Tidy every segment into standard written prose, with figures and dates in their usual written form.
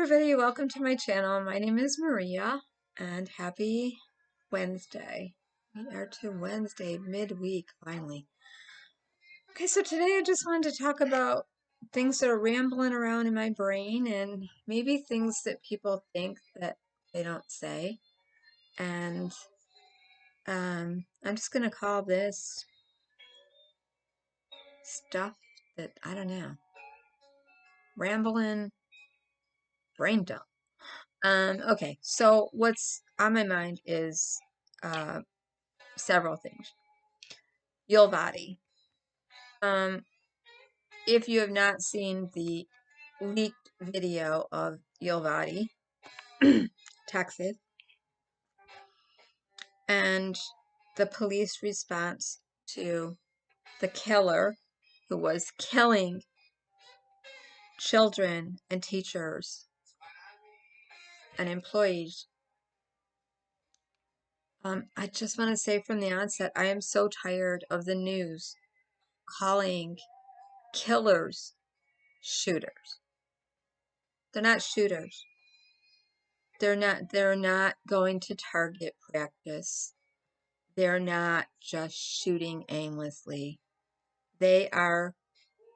everybody, welcome to my channel. My name is Maria and happy Wednesday. We are to Wednesday, midweek, finally. Okay, so today I just wanted to talk about things that are rambling around in my brain and maybe things that people think that they don't say. And I'm just going to call this stuff that, I don't know, rambling brain dump. Okay, so what's on my mind is several things. ULVADI. If you have not seen the leaked video of ULVADI, Texas, and the police response to the killer who was killing children and teachers and employees, I just want to say from the onset, I am so tired of the news calling killers shooters. They're not shooters. They're not going to target practice. They're not just shooting aimlessly. They are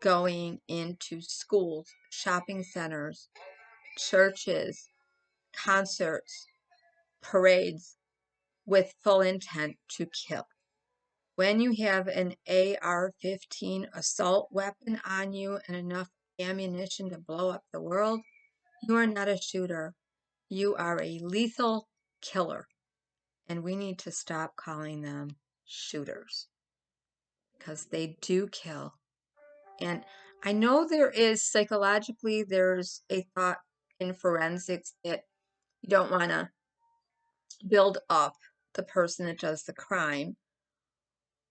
going into schools, shopping centers, churches, concerts, parades with full intent to kill. When you have an AR-15 assault weapon on you and enough ammunition to blow up the world, you are not a shooter. You are a lethal killer. And we need to stop calling them shooters because they do kill. And I know there is psychologically, there's a thought in forensics that you don't want to build up the person that does the crime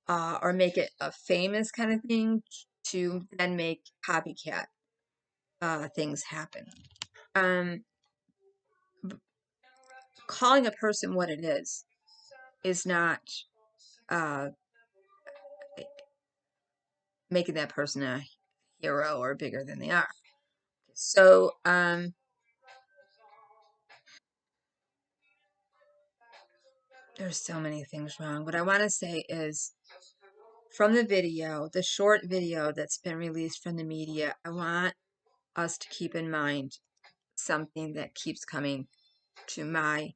or make it a famous kind of thing to then make copycat things happen. Calling a person what it is not making that person a hero or bigger than they are. So, there's so many things wrong. What I want to say is, from the video, the short video that's been released from the media, I want us to keep in mind something that keeps coming to my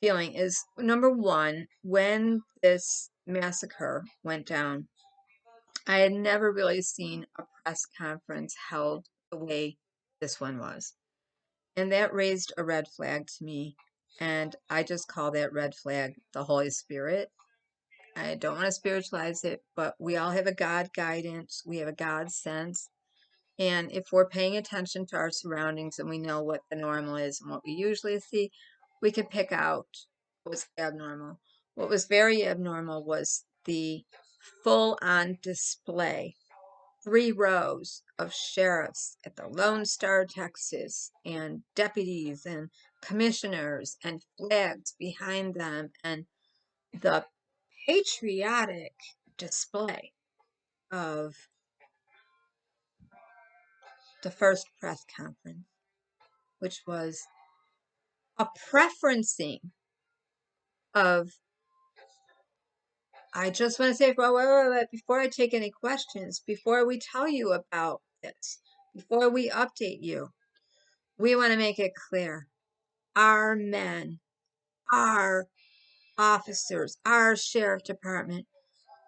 feeling is, number one, when this massacre went down, I had never really seen a press conference held the way this one was. And that raised a red flag to me. And I just call that red flag the Holy Spirit. I don't want to spiritualize it, but we all have a God guidance. We have a God sense. And if we're paying attention to our surroundings and we know what the normal is and what we usually see, we can pick out what's abnormal. What was very abnormal was the full-on display, 3 rows of sheriffs at the Lone Star, Texas, and deputies and commissioners and flags behind them, and the patriotic display of the first press conference, which was a preferencing of, I just want to say, wait, before I take any questions, before we tell you about this, before we update you, we want to make it clear. Our men, our officers, our sheriff department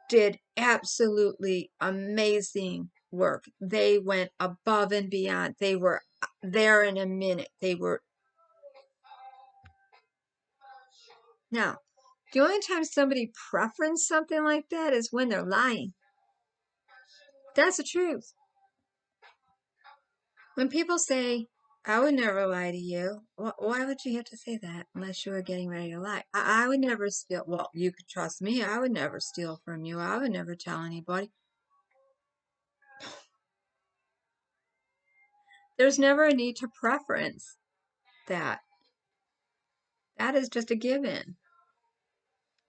did absolutely amazing work. They went above and beyond. They were there in a minute. They were. Now, the only time somebody preference something like that is when they're lying. That's the truth. When people say, I would never lie to you, why would you have to say that unless you were getting ready to lie? I would never steal. Well, you could trust me. I would never steal from you. I would never tell anybody. There's never a need to preference that. That is just a given.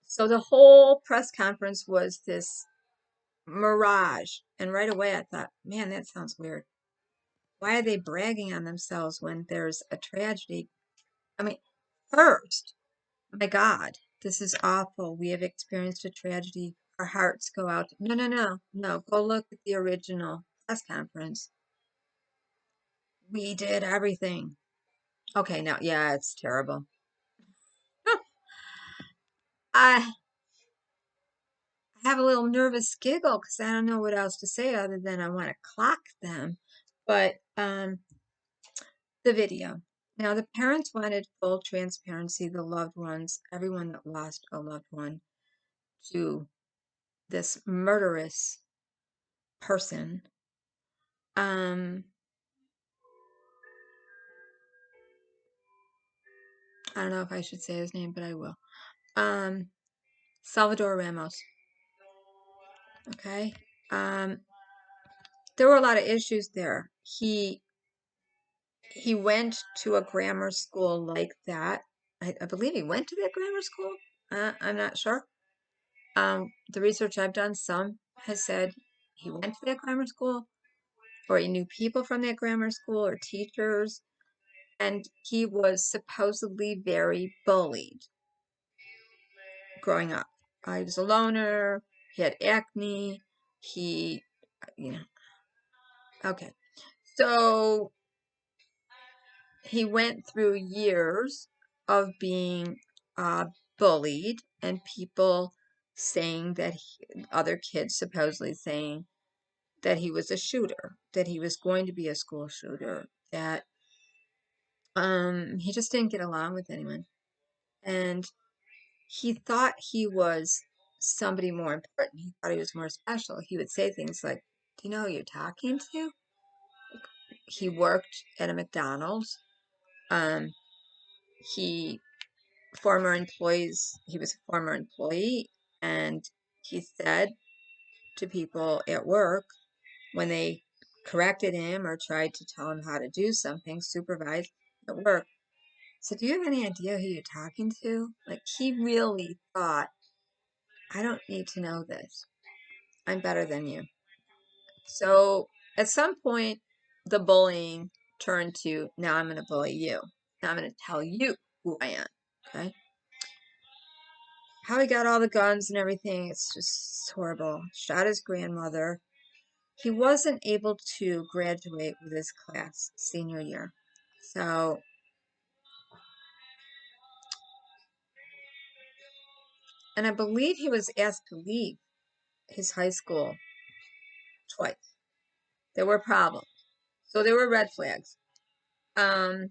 So the whole press conference was this mirage. And right away I thought, man, that sounds weird. Why are they bragging on themselves when there's a tragedy? I mean, first, my God, this is awful. We have experienced a tragedy. Our hearts go out. No, no, no, no. Go look at the original press conference. We did everything. Okay, now, yeah, it's terrible. I have a little nervous giggle because I don't know what else to say other than I want to clock them. But the video. Now, the parents wanted full transparency, the loved ones, everyone that lost a loved one to this murderous person. I don't know if I should say his name, but I will. Salvador Ramos. Okay. There were a lot of issues there. He went to a grammar school like that. I believe he went to that grammar school. I'm not sure. The research I've done, some has said he went to that grammar school, or he knew people from that grammar school, or teachers, and he was supposedly very bullied growing up. He was a loner. He had acne. He, you know, okay. So he went through years of being bullied and people saying that other kids supposedly saying that he was a shooter, that he was going to be a school shooter, that he just didn't get along with anyone. And he thought he was somebody more important. He thought he was more special. He would say things like, "Do you know who you're talking to?" He worked at a McDonald's. Um, he he was a former employee, and he said to people at work when they corrected him or tried to tell him how to do something, supervise at work, so do you have any idea who you're talking to? Like, he really thought, I don't need to know this. I'm better than you. So at some point, the bullying turned to, now I'm going to bully you. Now I'm going to tell you who I am. Okay? How he got all the guns and everything, it's just horrible. Shot his grandmother. He wasn't able to graduate with his class senior year. So, and I believe he was asked to leave his high school twice. There were problems. So there were red flags. And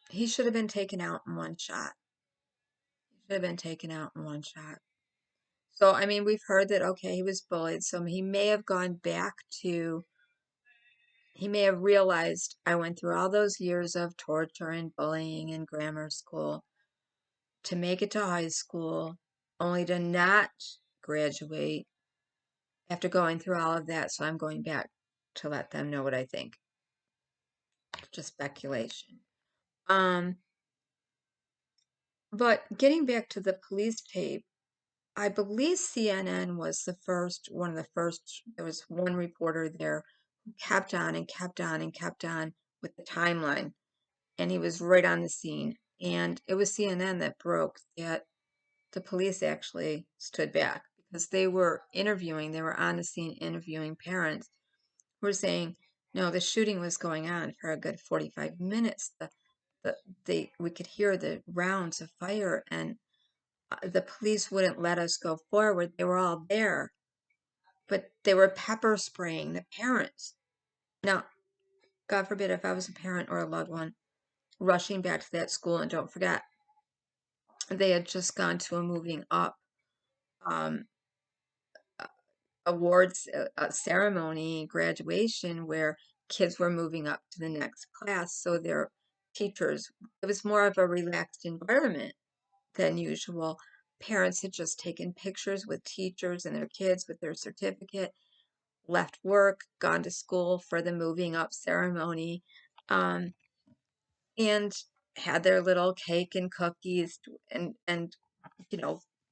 he should have been taken out in one shot. He should have been taken out in one shot. So, I mean, we've heard that, okay, he was bullied. So he may have gone back to, he may have realized I went through all those years of torture and bullying in grammar school to make it to high school, only to not graduate after going through all of that. So I'm going back to let them know what I think. Just speculation. But getting back to the police tape, I believe CNN was one of the first. There was one reporter there who kept on and kept on and kept on with the timeline, and he was right on the scene. And it was CNN that broke that the police actually stood back because they were on the scene interviewing parents who were saying, no, the shooting was going on for a good 45 minutes. We could hear the rounds of fire, and the police wouldn't let us go forward. They were all there, but they were pepper spraying the parents. Now, God forbid if I was a parent or a loved one rushing back to that school, and don't forget, they had just gone to a moving up um, awards ceremony, graduation, where kids were moving up to the next class. So their teachers, it was more of a relaxed environment than usual. Parents had just taken pictures with teachers and their kids with their certificate, left work, gone to school for the moving up ceremony. And had their little cake and cookies and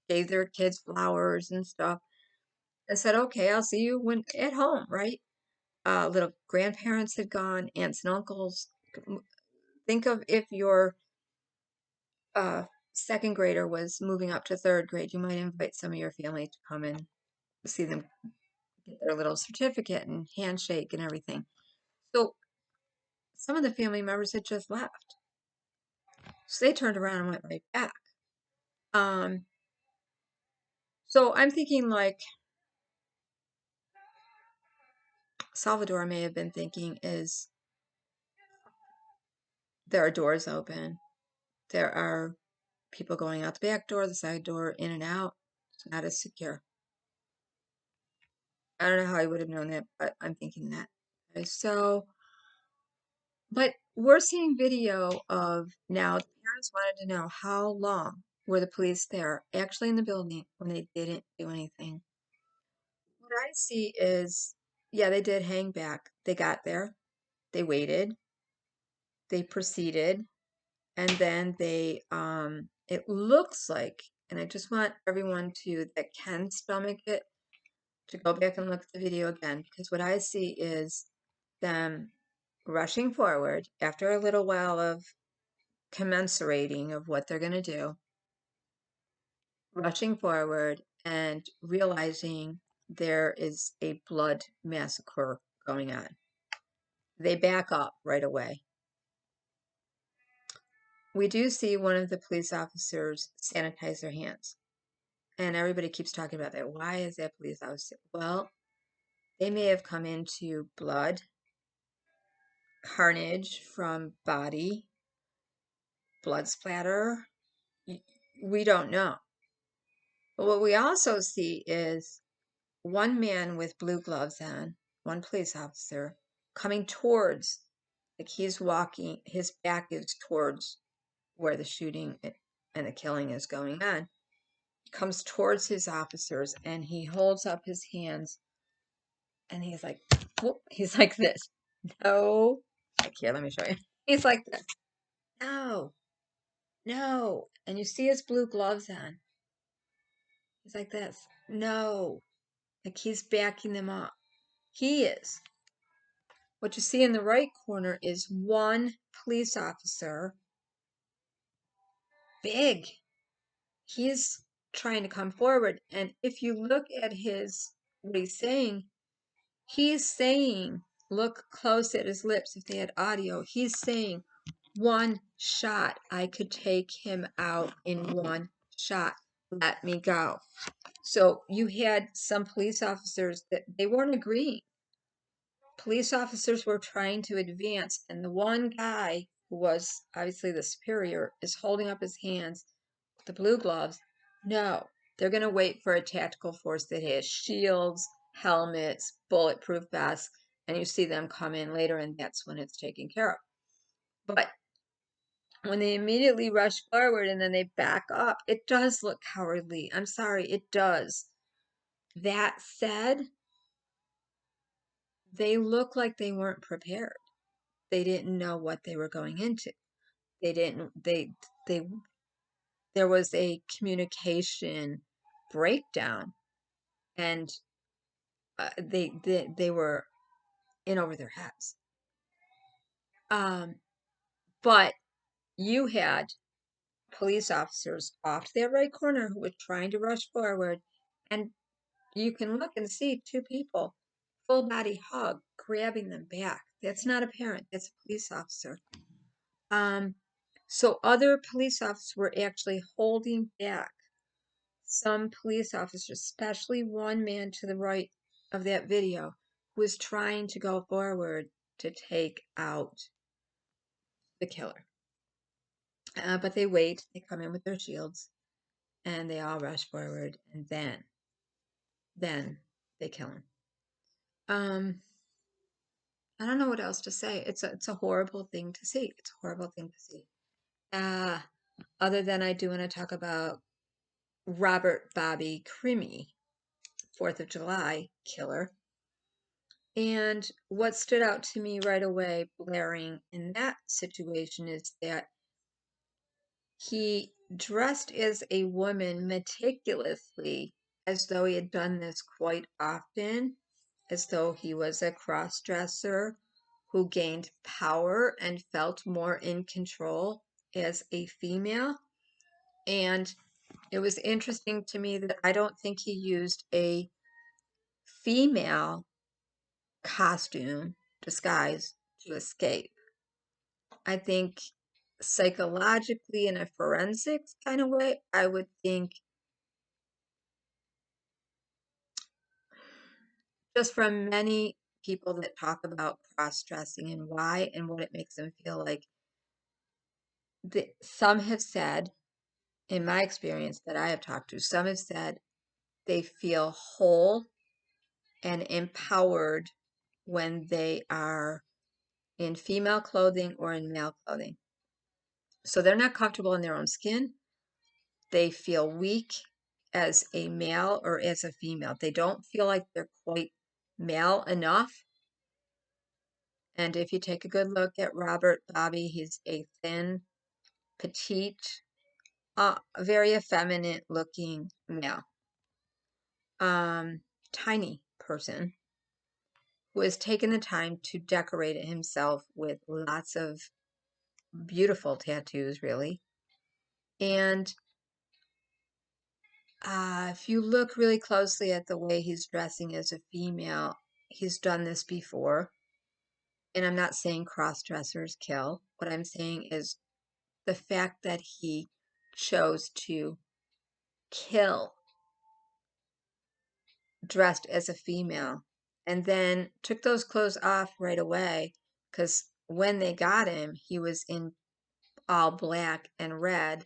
gave their kids flowers and stuff. I said, okay, I'll see you when at home, right? Little grandparents had gone, aunts and uncles. Think of if your uh, second grader was moving up to third grade, you might invite some of your family to come and see them get their little certificate and handshake and everything. So some of the family members had just left. So they turned around and went right back. Um, so I'm thinking like Salvador may have been thinking is there are doors open. There are people going out the back door, the side door, in and out. It's not as secure. I don't know how I would have known that, but I'm thinking that. Okay, so, but we're seeing video of now the parents wanted to know how long were the police there actually in the building when they didn't do anything. What I see is, yeah, they did hang back. They got there, they waited, they proceeded, and then they, it looks like, and I just want everyone to, that can stomach it, to go back and look at the video again, because what I see is them rushing forward after a little while of commensurating of what they're going to do, rushing forward and realizing there is a blood massacre going on. They back up right away. We do see one of the police officers sanitize their hands. And everybody keeps talking about that. Why is that police officer? Well, they may have come into blood, carnage from body, blood splatter. We don't know. But what we also see is one man with blue gloves on, one police officer, coming towards, like he's walking, his back is towards where the shooting and the killing is going on. He comes towards his officers and he holds up his hands and he's like, whoop, he's like this. No. Like here, let me show you. He's like this. No. No. And you see his blue gloves on. He's like this. No. Like he's backing them up. He is. What you see in the right corner is one police officer. Big. He's trying to come forward. And if you look at what he's saying, look close at his lips if they had audio. He's saying, one shot. I could take him out in one shot. Let me go. So you had some police officers that they weren't agreeing. Police officers were trying to advance, and the one guy who was obviously the superior is holding up his hands with the blue gloves. No, they're going to wait for a tactical force that has shields, helmets, bulletproof vests, and you see them come in later, and that's when it's taken care of. But when they immediately rush forward and then they back up, it does look cowardly. I'm sorry, it does. That said, they look like they weren't prepared. They didn't know what they were going into. They there was a communication breakdown, and they were in over their heads. But you had police officers off to their right corner who were trying to rush forward, and you can look and see two people, full body hug, grabbing them back. That's not a parent, that's a police officer. So other police officers were actually holding back some police officers, especially one man to the right of that video, was trying to go forward to take out the killer. But they wait, they come in with their shields, and they all rush forward, and then they kill him. I don't know what else to say. It's a horrible thing to see. It's a horrible thing to see. Other than I do want to talk about Robert Bobby Crime, 4th of July killer. And what stood out to me right away, Blaring, in that situation is that He dressed as a woman meticulously, as though he had done this quite often, as though he was a cross-dresser who gained power and felt more in control as a female. And it was interesting to me that I don't think he used a female costume disguise to escape. I think psychologically, in a forensics kind of way, I would think just from many people that talk about cross-dressing and why and what it makes them feel like, some have said, in my experience that I have talked to, some have said they feel whole and empowered when they are in female clothing or in male clothing. So they're not comfortable in their own skin. They feel weak as a male or as a female. They don't feel like they're quite male enough. And if you take a good look at Robert Bobby, he's a thin, petite, very effeminate looking male. Tiny person who has taken the time to decorate himself with lots of beautiful tattoos, really. And if you look really closely at the way he's dressing as a female, he's done this before. And I'm not saying cross-dressers kill. What I'm saying is the fact that he chose to kill dressed as a female and then took those clothes off right away, because when they got him, he was in all black and red,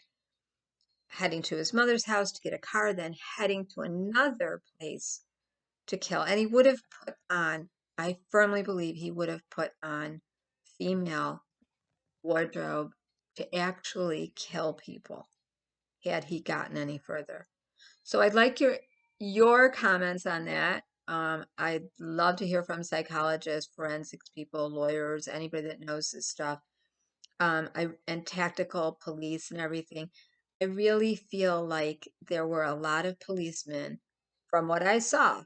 heading to his mother's house to get a car, then heading to another place to kill. And he would have put on, I firmly believe he would have put on female wardrobe to actually kill people had he gotten any further. So I'd like your comments on that. I'd love to hear from psychologists, forensics people, lawyers, anybody that knows this stuff, and tactical police and everything. I really feel like there were a lot of policemen, from what I saw,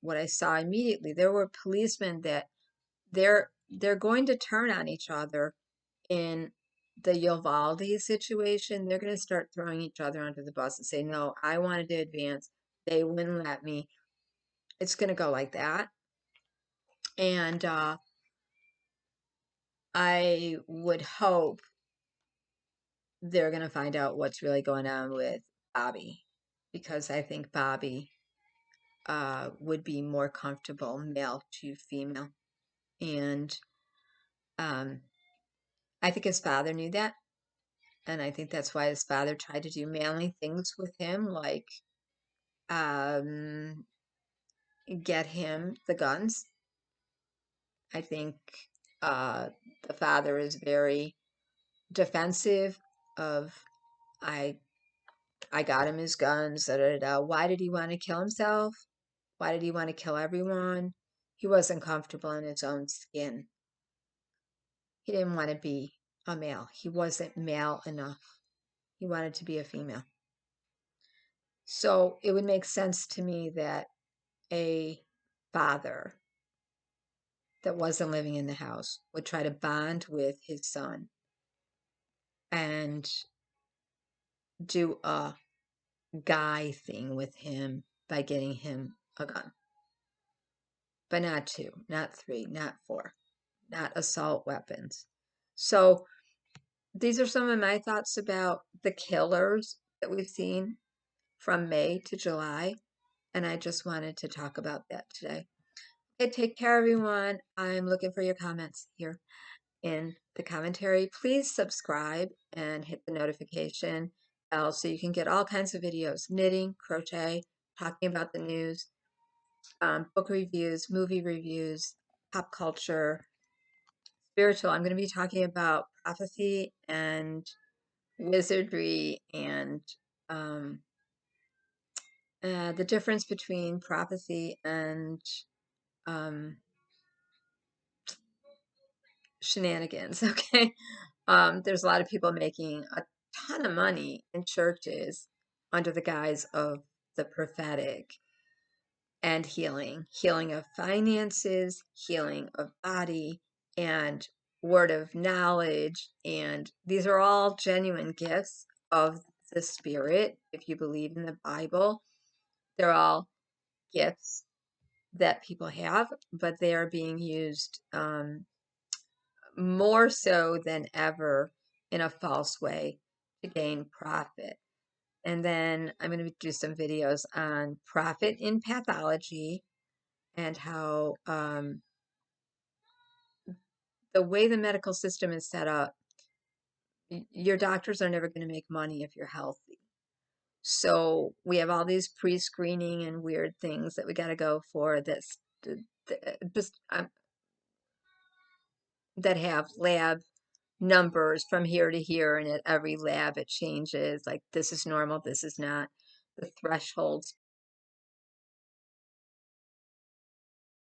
what I saw immediately. There were policemen that they're going to turn on each other in the Uvalde situation. They're going to start throwing each other under the bus and say, no, I wanted to advance. They wouldn't let me. It's going to go like that. And I would hope they're going to find out what's really going on with Bobby, because I think Bobby would be more comfortable male to female. And I think his father knew that. And I think that's why his father tried to do manly things with him, like get him the guns. I think the father is very defensive of, I got him his guns. Da, da, da. Why did he want to kill himself? Why did he want to kill everyone? He wasn't comfortable in his own skin. He didn't want to be a male. He wasn't male enough. He wanted to be a female. So it would make sense to me that a father that wasn't living in the house would try to bond with his son and do a guy thing with him by getting him a gun. But not 2, not 3, not 4, not assault weapons. So these are some of my thoughts about the killers that we've seen from May to July. And I just wanted to talk about that today. Okay, take care, everyone. I'm looking for your comments here in the commentary. Please subscribe and hit the notification bell so you can get all kinds of videos: knitting, crochet, talking about the news, book reviews, movie reviews, pop culture, spiritual. I'm going to be talking about prophecy and wizardry and the difference between prophecy and shenanigans. Okay. There's a lot of people making ton of money in churches under the guise of the prophetic and healing of finances, healing of body, and word of knowledge. And these are all genuine gifts of the Spirit. If you believe in the Bible, they're all gifts that people have, but they are being used more so than ever in a false way to gain profit. And then I'm going to do some videos on profit in pathology and how the way the medical system is set up, your doctors are never going to make money if you're healthy. So we have all these pre-screening and weird things that we got to go for that have lab numbers from here to here, and at every lab it changes, like this is normal, this is not. The thresholds